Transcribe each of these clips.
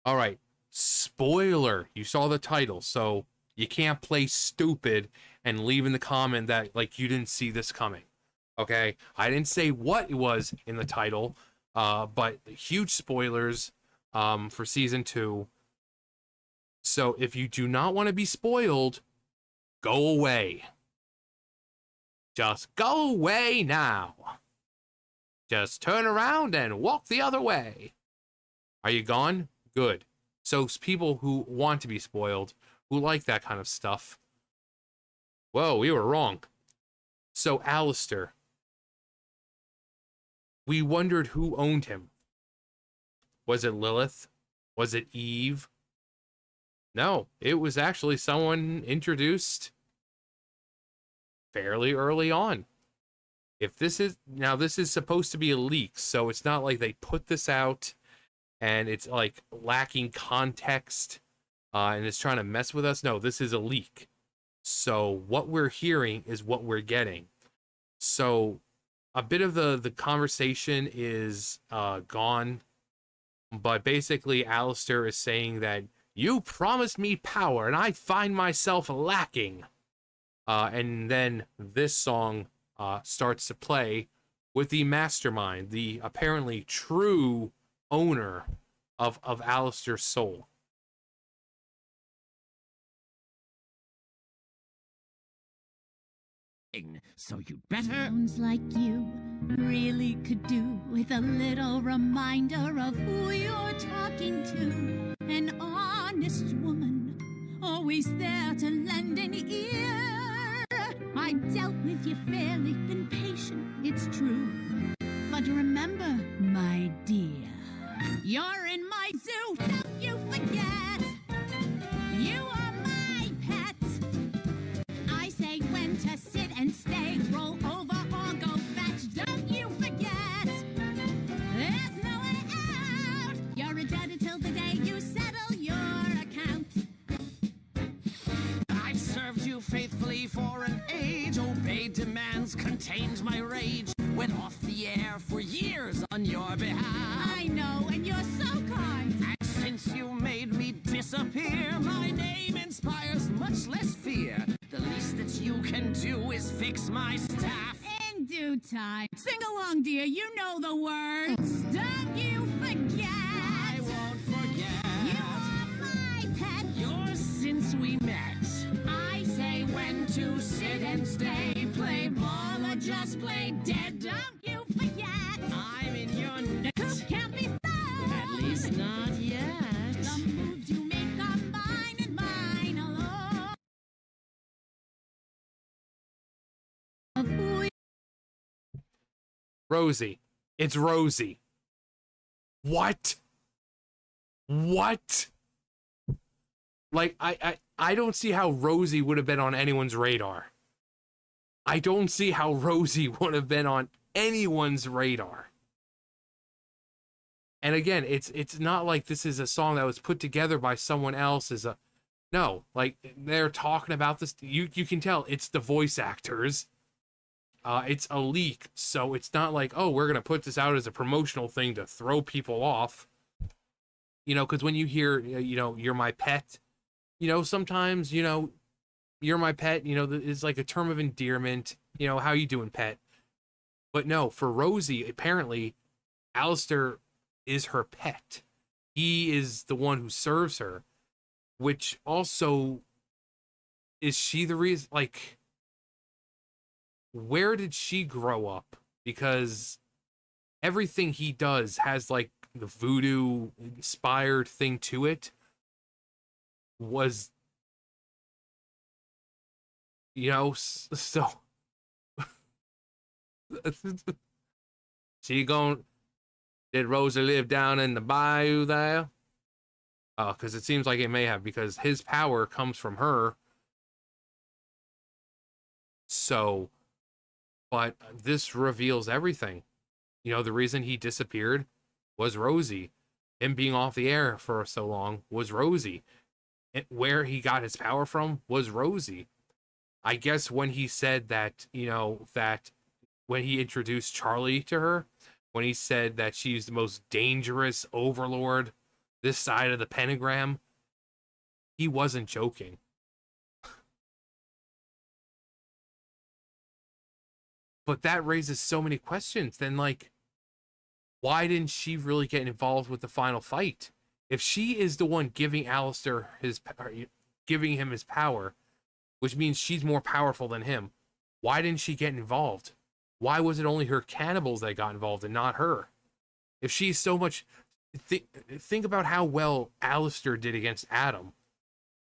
All right. Spoiler. You saw the title, so you can't play stupid and leave in the comment that like you didn't see this coming. Okay? I didn't say what it was in the title, but huge spoilers for season 2. So if you do not want to be spoiled, go away. Just go away now. Just turn around and walk the other way. Are you gone? Good. So people who want to be spoiled, who like that kind of stuff. Whoa, we were wrong. So Alistair, we wondered who owned him. Was it Lilith? Was it Eve? No, it was actually someone introduced fairly early on. If this is, now this is supposed to be a leak, so it's not like they put this out and it's like lacking context and it's trying to mess with us. No, this is a leak. So what we're hearing is what we're getting. So a bit of the conversation is gone, but basically Alistair is saying that you promised me power and I find myself lacking. And then this song starts to play with the mastermind, the apparently true owner of Alistair's soul. So you'd better. Sounds like you really could do with a little reminder of who you're talking to. An honest woman, always there to lend an ear. I dealt with you fairly, been patient, it's true. But remember, my dear, you're in my zoo, don't you forget. You are my pet. I say when to sit and stay, roll over or go fetch, don't you forget. There's no way out. You're indebted till the day you settle your account. I've served you faithfully for an age, obeyed demands, contained my rage, went off the air for years on your behalf. I know, and you're so kind. And since you made me disappear, my name inspires much less fear. The least that you can do is fix my staff. In due time. Sing along, dear, you know the words. Don't you forget. I won't forget. You are my pet. Yours since we met. I say when to sit and stay, play ball or just play dead. Don't you forget. I'm in your net. Who can't be found? At least not yet. The moves you make are mine and mine alone. Of who Rosie. It's Rosie. What? What? Like, I don't see how Rosie would have been on anyone's radar. I don't see how Rosie would have been on anyone's radar. And again, it's not like this is a song that was put together by someone else. No, like they're talking about this. You can tell it's the voice actors. It's a leak, so it's not like, oh, we're gonna put this out as a promotional thing to throw people off. You know, because when you hear, you know, you're my pet, you know, sometimes, you know, you're my pet, you know, it's like a term of endearment, you know, how you doing, pet? But no, for Rosie, apparently, Alistair is her pet. He is the one who serves her, which also, is she the reason, like, where did she grow up? Because everything he does has, like, the voodoo inspired thing to it. Was, you know, so did Rosa live down in the bayou there? Because it seems like it may have, because his power comes from her. So, but this reveals everything. You know, the reason he disappeared was Rosie. Him being off the air for so long was Rosie. Where he got his power from was Rosie. I guess when he said that, you know, that when he introduced Charlie to her, when he said that she's the most dangerous overlord this side of the pentagram, he wasn't joking. But that raises so many questions. Then, like, why didn't she really get involved with the final fight? If she is the one giving Alistair giving him his power, which means she's more powerful than him, why didn't she get involved? Why was it only her cannibals that got involved and not her? If she's so much, think about how well Alistair did against Adam.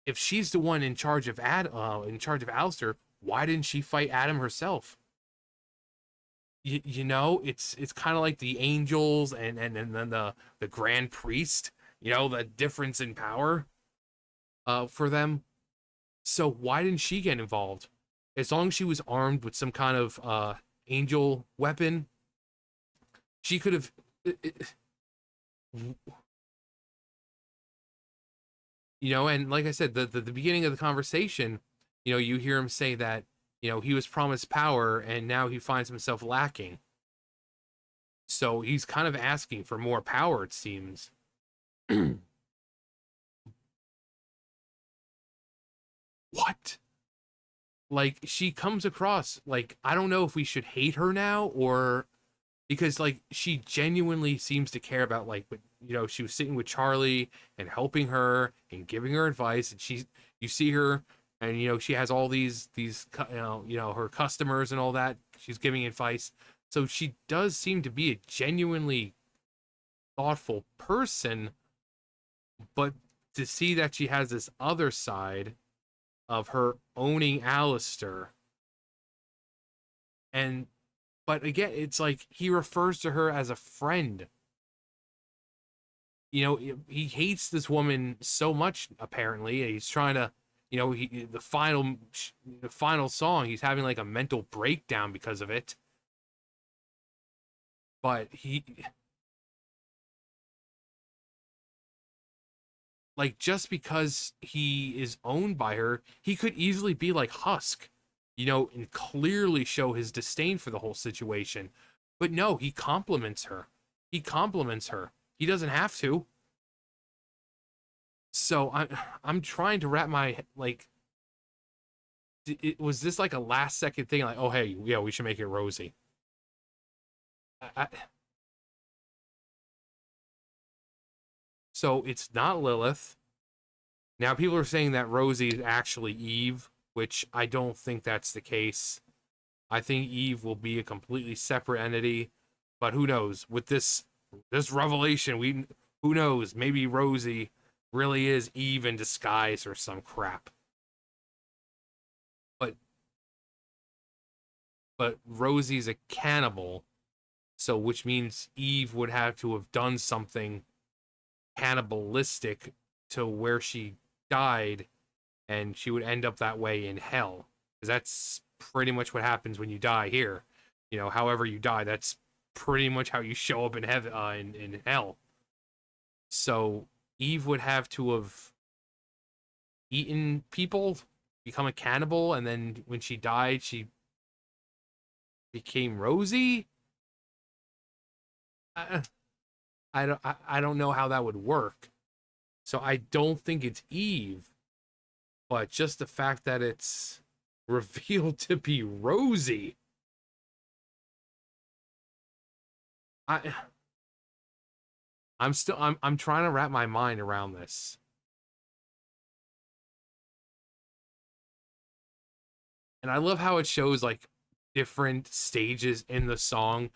If she's the one in charge of Alistair, why didn't she fight Adam herself? You know, it's kind of like the angels and then the grand priest. You know, the difference in power for them. So why didn't she get involved? As long as she was armed with some kind of angel weapon, she could have. You know, and like I said, the beginning of the conversation, you know, you hear him say that, you know, he was promised power and now he finds himself lacking. So he's kind of asking for more power, it seems. What? Like, she comes across like, I don't know if we should hate her now, or because like she genuinely seems to care about, like, you know, she was sitting with Charlie and helping her and giving her advice, and you see her, and you know, she has all these her customers and all that, she's giving advice, so she does seem to be a genuinely thoughtful person. But to see that she has this other side of her owning Alistair, and but again, it's like he refers to her as a friend. You know, he hates this woman so much, apparently. He's trying to, you know, the final song, he's having like a mental breakdown because of it. But like, just because he is owned by her, he could easily be like Husk, you know, and clearly show his disdain for the whole situation. But no, he compliments her. He compliments her. He doesn't have to. So I'm trying to wrap my, like, was this like a last second thing, like, oh hey, yeah, we should make it Rosie? So it's not Lilith. Now people are saying that Rosie is actually Eve, which I don't think that's the case. I think Eve will be a completely separate entity, but who knows? With this revelation, who knows? Maybe Rosie really is Eve in disguise or some crap. But Rosie's a cannibal, so which means Eve would have to have done something cannibalistic to where she died, and she would end up that way in hell, because that's pretty much what happens when you die here. You know, however you die, that's pretty much how you show up in heaven, in hell. So Eve would have to have eaten people, become a cannibal, and then when she died, she became Rosie. I don't know how that would work. So I don't think it's Eve, but just the fact that it's revealed to be Rosie. I'm trying to wrap my mind around this. And I love how it shows like different stages in the song,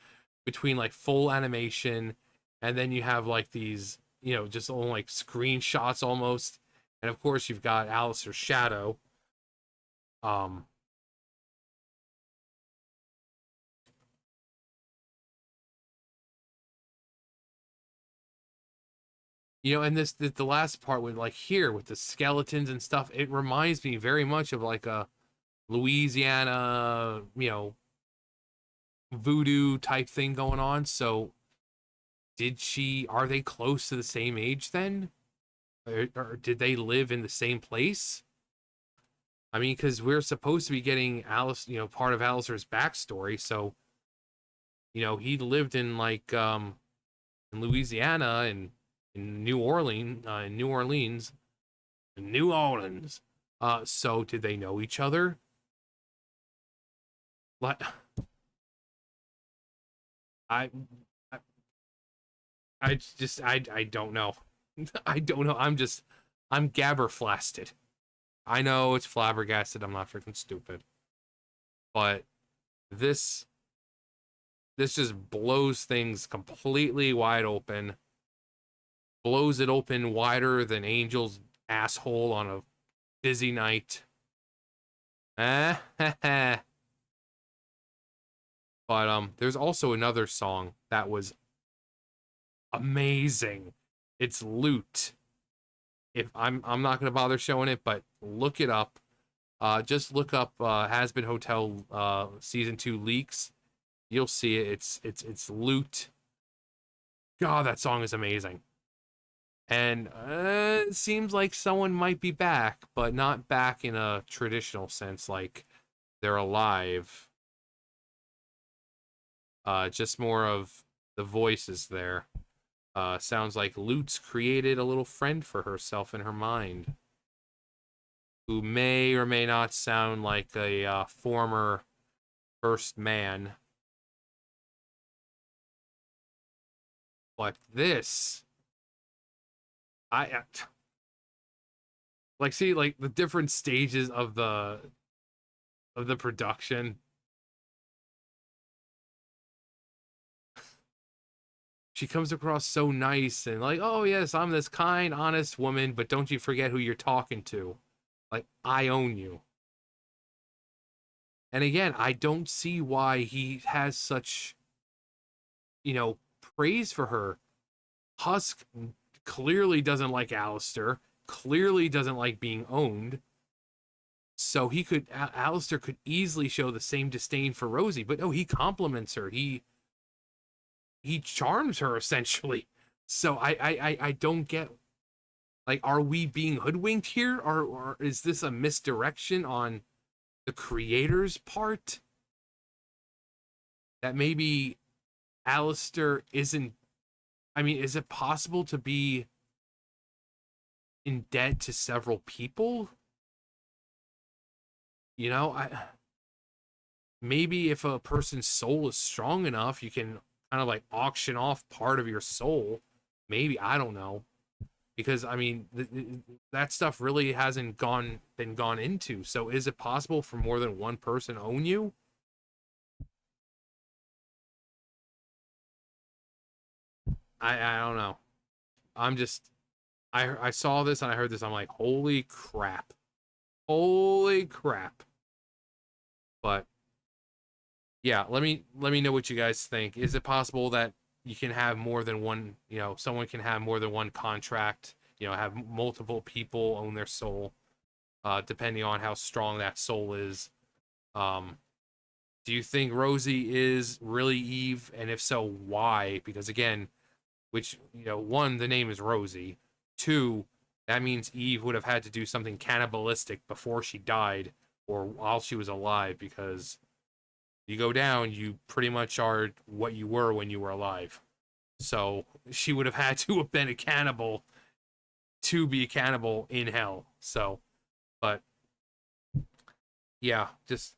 between like full animation, and then you have like these, you know, just all like screenshots almost. And of course you've got Alistair's shadow. You know, and the last part with like here with the skeletons and stuff, it reminds me very much of like a Louisiana, you know, voodoo type thing going on. So are they close to the same age then? Or did they live in the same place? I mean, because we're supposed to be getting Alice, you know, part of Alistair's backstory. So, you know, he lived in like in Louisiana, and in New Orleans, New Orleans. So did they know each other? Like, I, I, I don't know. I don't know. I'm gabberflasted. I know it's flabbergasted. I'm not freaking stupid. But this just blows things completely wide open. Blows it open wider than Angel's asshole on a busy night. But there's also another song that was amazing. It's Loot. If I'm not gonna bother showing it, but look it up. Just look up Hazbin Hotel season 2 leaks. You'll see it. It's Loot. God, that song is amazing. And it seems like someone might be back, but not back in a traditional sense, like they're alive. Just more of the voices there. Sounds like Lutz created a little friend for herself in her mind, who may or may not sound like a former first man. But this, like, see, like the different stages of the production. She comes across so nice and like, oh yes, I'm this kind, honest woman, but don't you forget who you're talking to. Like, I own you. And again, I don't see why he has such, praise for her. Husk clearly doesn't like Alistair, clearly doesn't like being owned. So Alistair could easily show the same disdain for Rosie, but no, he compliments her. He charms her essentially. So I don't get, like, are we being hoodwinked here, or is this a misdirection on the creator's part? That maybe Alistair isn't. I mean, is it possible to be in debt to several people? Maybe if a person's soul is strong enough, you can kind of like auction off part of your soul. Maybe, I don't know, because I mean that stuff really hasn't been gone into. So is it possible for more than one person own you? I don't know. I'm just, I saw this and I heard this. I'm like, holy crap, holy crap. But yeah, let me know what you guys think. Is it possible that you can have more than one, someone can have more than one contract, have multiple people own their soul, depending on how strong that soul is? Do you think Rosie is really Eve? And if so, why? Because again, one, the name is Rosie. Two, that means Eve would have had to do something cannibalistic before she died or while she was alive, because you go down, you pretty much are what you were when you were alive. So she would have had to have been a cannibal to be a cannibal in hell. So, but yeah, just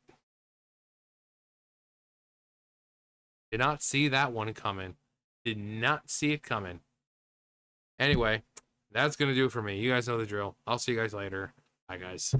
did not see that one coming. Did not see it coming. Anyway, that's going to do it for me. You guys know the drill. I'll see you guys later. Bye, guys.